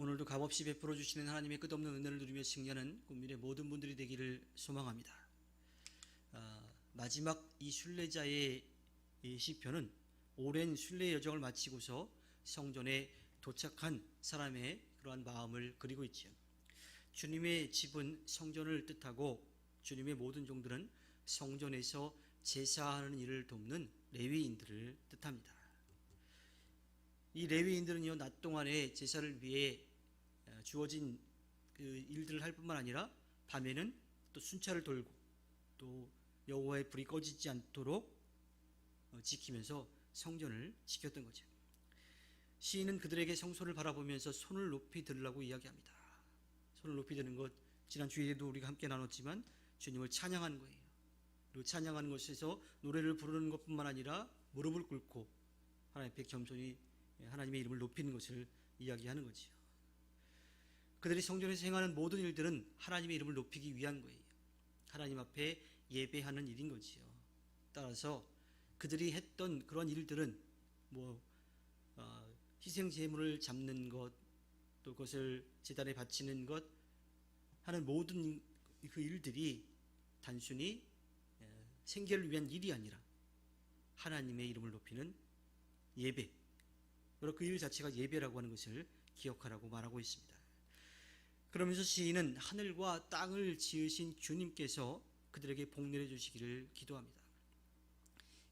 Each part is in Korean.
오늘도 값없이 베풀어 주시는 하나님의 끝없는 은혜를 누리며 승리하는 국민의 모든 분들이 되기를 소망합니다. 마지막 이 순례자의 이 시편은 오랜 순례 여정을 마치고서 성전에 도착한 사람의 그러한 마음을 그리고 있지요. 주님의 집은 성전을 뜻하고 주님의 모든 종들은 성전에서 제사하는 일을 돕는 레위인들을 뜻합니다. 이 레위인들은요, 낮 동안에 제사를 위해 주어진 그 일들을 할 뿐만 아니라 밤에는 또 순찰을 돌고 또 여호와의 불이 꺼지지 않도록 지키면서 성전을 지켰던 거죠. 시인은 그들에게 성소를 바라보면서 손을 높이 들으라고 이야기합니다. 손을 높이 드는 것, 지난 주일에도 우리가 함께 나눴지만 주님을 찬양하는 거예요. 그리고 찬양하는 것에서 노래를 부르는 것뿐만 아니라 무릎을 꿇고 하나님 앞에 겸손히 하나님의 이름을 높이는 것을 이야기하는 거지요. 그들이 성전에서 행하는 모든 일들은 하나님의 이름을 높이기 위한 거예요. 하나님 앞에 예배하는 일인 거지요. 따라서 그들이 했던 그런 일들은 희생 제물을 잡는 것, 또 그것을 제단에 바치는 것 하는 모든 그 일들이 단순히 생계를 위한 일이 아니라 하나님의 이름을 높이는 예배, 바로 그 일 자체가 예배라고 하는 것을 기억하라고 말하고 있습니다. 그러면서 시인은 하늘과 땅을 지으신 주님께서 그들에게 복 내려 주시기를 기도합니다.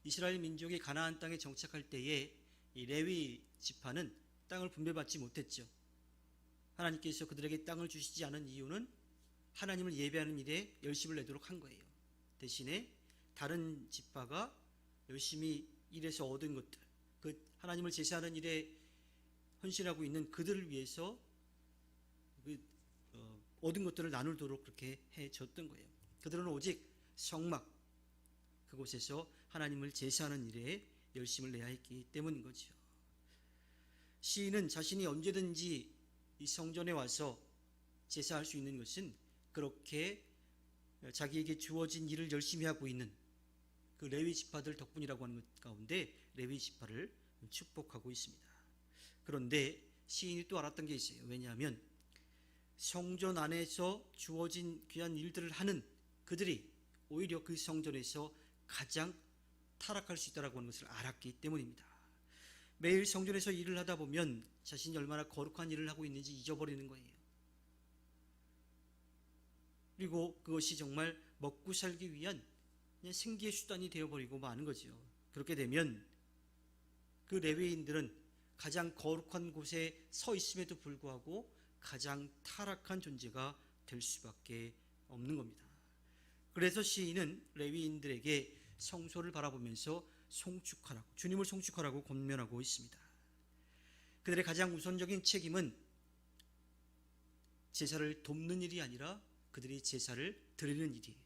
이스라엘 민족이 가나안 땅에 정착할 때에 이 레위 지파는 땅을 분배받지 못했죠. 하나님께서 그들에게 땅을 주시지 않은 이유는 하나님을 예배하는 일에 열심을 내도록 한 거예요. 대신에 다른 지파가 열심히 일해서 얻은 것들, 그 하나님을 제사하는 일에 헌신하고 있는 그들을 위해서 얻은 것들을 나누도록 그렇게 해줬던 거예요. 그들은 오직 성막, 그곳에서 하나님을 제사하는 일에 열심을 내야 했기 때문인 거죠. 시인은 자신이 언제든지 이 성전에 와서 제사할 수 있는 것은 그렇게 자기에게 주어진 일을 열심히 하고 있는 그 레위 지파들 덕분이라고 하는 것 가운데 레위 지파를 축복하고 있습니다. 그런데 시인이 또 알았던 게 있어요. 왜냐하면 성전 안에서 주어진 귀한 일들을 하는 그들이 오히려 그 성전에서 가장 타락할 수 있다고 하는 것을 알았기 때문입니다. 매일 성전에서 일을 하다 보면 자신이 얼마나 거룩한 일을 하고 있는지 잊어버리는 거예요. 그리고 그것이 정말 먹고 살기 위한 그냥 생계의 수단이 되어버리고 마는 거죠. 그렇게 되면 그 레위인들은 가장 거룩한 곳에 서 있음에도 불구하고 가장 타락한 존재가 될 수밖에 없는 겁니다. 그래서 시인은 레위인들에게 성소를 바라보면서 송축하라고, 주님을 송축하라고 권면하고 있습니다. 그들의 가장 우선적인 책임은 제사를 돕는 일이 아니라 그들이 제사를 드리는 일이에요.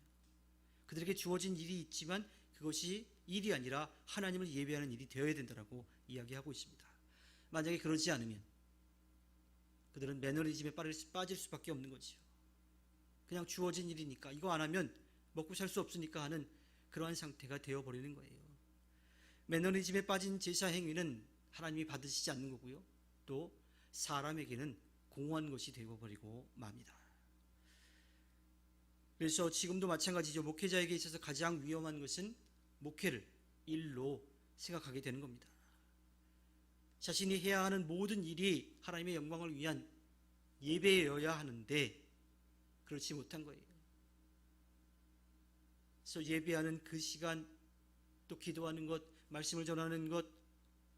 그들에게 주어진 일이 있지만 그것이 일이 아니라 하나님을 예배하는 일이 되어야 된다고 이야기하고 있습니다. 만약에 그러지 않으면 그들은 매너리즘에 빠질 수밖에 없는 거죠. 그냥 주어진 일이니까 이거 안 하면 먹고 살 수 없으니까 하는 그러한 상태가 되어버리는 거예요. 매너리즘에 빠진 제사 행위는 하나님이 받으시지 않는 거고요. 또 사람에게는 공허한 것이 되어버리고 맙니다. 그래서 지금도 마찬가지죠. 목회자에게 있어서 가장 위험한 것은 목회를 일로 생각하게 되는 겁니다. 자신이 해야 하는 모든 일이 하나님의 영광을 위한 예배여야 하는데 그렇지 못한 거예요. 그래서 예배하는 그 시간, 또 기도하는 것, 말씀을 전하는 것,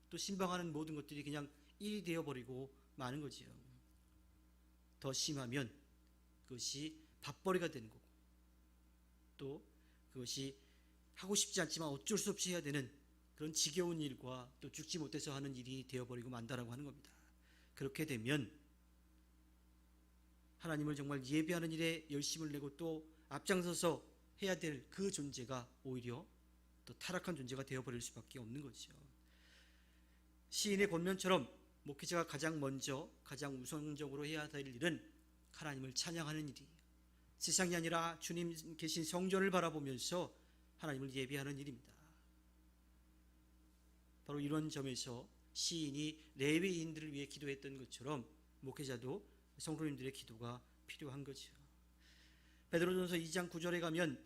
또 신방하는 모든 것들이 그냥 일이 되어버리고 마는 거지요. 더 심하면 그것이 밥벌이가 되는 거고, 또 그것이 하고 싶지 않지만 어쩔 수 없이 해야 되는 그런 지겨운 일과 또 죽지 못해서 하는 일이 되어버리고 만다라고 하는 겁니다. 그렇게 되면 하나님을 정말 예배하는 일에 열심을 내고 또 앞장서서 해야 될 그 존재가 오히려 또 타락한 존재가 되어버릴 수밖에 없는 거죠. 시인의 권면처럼 목회자가 가장 먼저 가장 우선적으로 해야 될 일은 하나님을 찬양하는 일이에요. 세상이 아니라 주님 계신 성전을 바라보면서 하나님을 예배하는 일입니다. 바로 이런 점에서 시인이 레위인들을 위해 기도했던 것처럼 목회자도 성도님들의 기도가 필요한 거죠. 베드로전서 2장 9절에 가면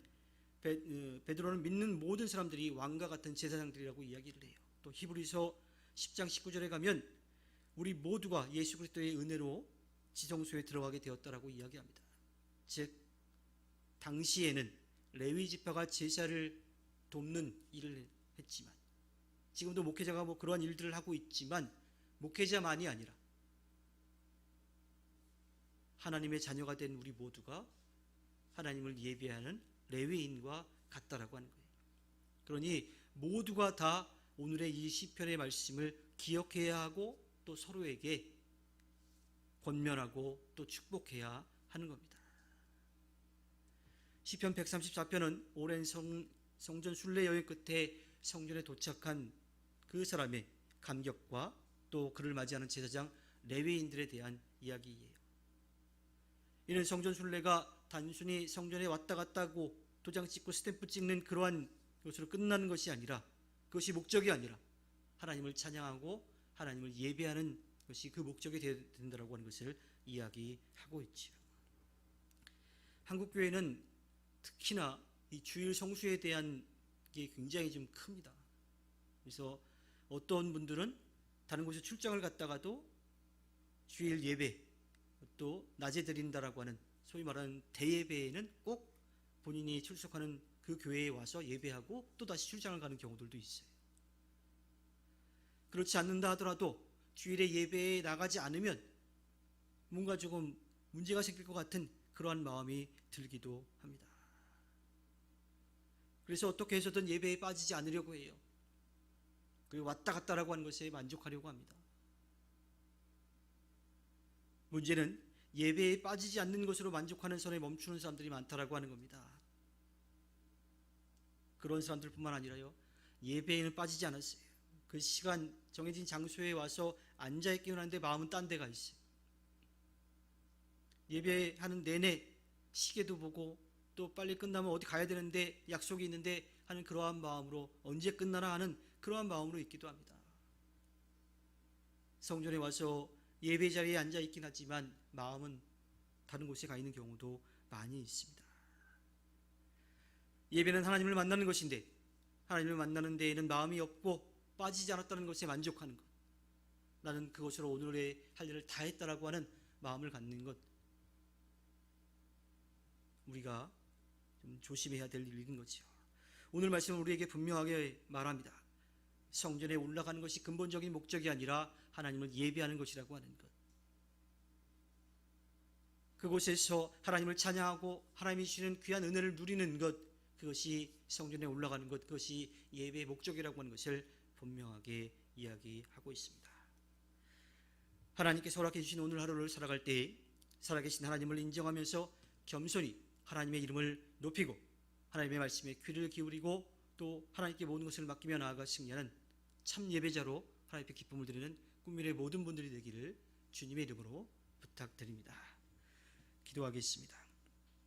베드로는 믿는 모든 사람들이 왕과 같은 제사장들이라고 이야기를 해요. 또 히브리서 10장 19절에 가면 우리 모두가 예수 그리스도의 은혜로 지성소에 들어가게 되었다라고 이야기합니다. 즉 당시에는 레위 지파가 제사를 돕는 일을 했지만, 지금도 목회자가 그러한 일들을 하고 있지만, 목회자만이 아니라 하나님의 자녀가 된 우리 모두가 하나님을 예배하는 레위인과 같다라고 하는 거예요. 그러니 모두가 다 오늘의 이 시편의 말씀을 기억해야 하고 또 서로에게 권면하고 또 축복해야 하는 겁니다. 시편 134편은 오랜 성전 순례 여행 끝에 성전에 도착한 그 사람의 감격과 또 그를 맞이하는 제사장 레위인들에 대한 이야기예요. 이는 성전 순례가 단순히 성전에 왔다 갔다 하고 도장 찍고 스탬프 찍는 그러한 것으로 끝나는 것이 아니라, 그것이 목적이 아니라 하나님을 찬양하고 하나님을 예배하는 것이 그 목적이 되어야 된다고 하는 것을 이야기하고 있지요. 한국 교회는 특히나 이 주일 성수에 대한 게 굉장히 좀 큽니다. 그래서 어떤 분들은 다른 곳에 출장을 갔다가도 주일 예배, 또 낮에 드린다라고 하는 소위 말하는 대예배에는 꼭 본인이 출석하는 그 교회에 와서 예배하고 또 다시 출장을 가는 경우들도 있어요. 그렇지 않는다 하더라도 주일에 예배에 나가지 않으면 뭔가 조금 문제가 생길 것 같은 그러한 마음이 들기도 합니다. 그래서 어떻게 해서든 예배에 빠지지 않으려고 해요. 그리고 왔다 갔다라고 하는 것에 만족하려고 합니다. 문제는 예배에 빠지지 않는 것으로 만족하는 선에 멈추는 사람들이 많다라고 하는 겁니다. 그런 사람들뿐만 아니라요, 예배에는 빠지지 않았어요. 그 시간 정해진 장소에 와서 앉아있기는 한데 마음은 딴 데가 있어요. 예배하는 내내 시계도 보고 또 빨리 끝나면 어디 가야 되는데 약속이 있는데 하는 그러한 마음으로 언제 끝나나 하는 그러한 마음으로 있기도 합니다. 성전에 와서 예배 자리에 앉아 있긴 하지만 마음은 다른 곳에 가 있는 경우도 많이 있습니다. 예배는 하나님을 만나는 것인데 하나님을 만나는 데에는 마음이 없고 빠지지 않았다는 것에 만족하는 것, 나는 그것으로 오늘의 할 일을 다 했다라고 하는 마음을 갖는 것, 우리가 좀 조심해야 될 일인 거죠. 오늘 말씀은 우리에게 분명하게 말합니다. 성전에 올라가는 것이 근본적인 목적이 아니라 하나님을 예배하는 것이라고 하는 것, 그곳에서 하나님을 찬양하고 하나님이 주시는 귀한 은혜를 누리는 것, 그것이 성전에 올라가는 것, 그것이 예배의 목적이라고 하는 것을 분명하게 이야기하고 있습니다. 하나님께서 허락해 주신 오늘 하루를 살아갈 때 살아계신 하나님을 인정하면서 겸손히 하나님의 이름을 높이고 하나님의 말씀에 귀를 기울이고 또 하나님께 모든 것을 맡기며 나아가 승리하는 참 예배자로 하나님께 기쁨을 드리는 꿈미래 모든 분들이 되기를 주님의 이름으로 부탁드립니다. 기도하겠습니다.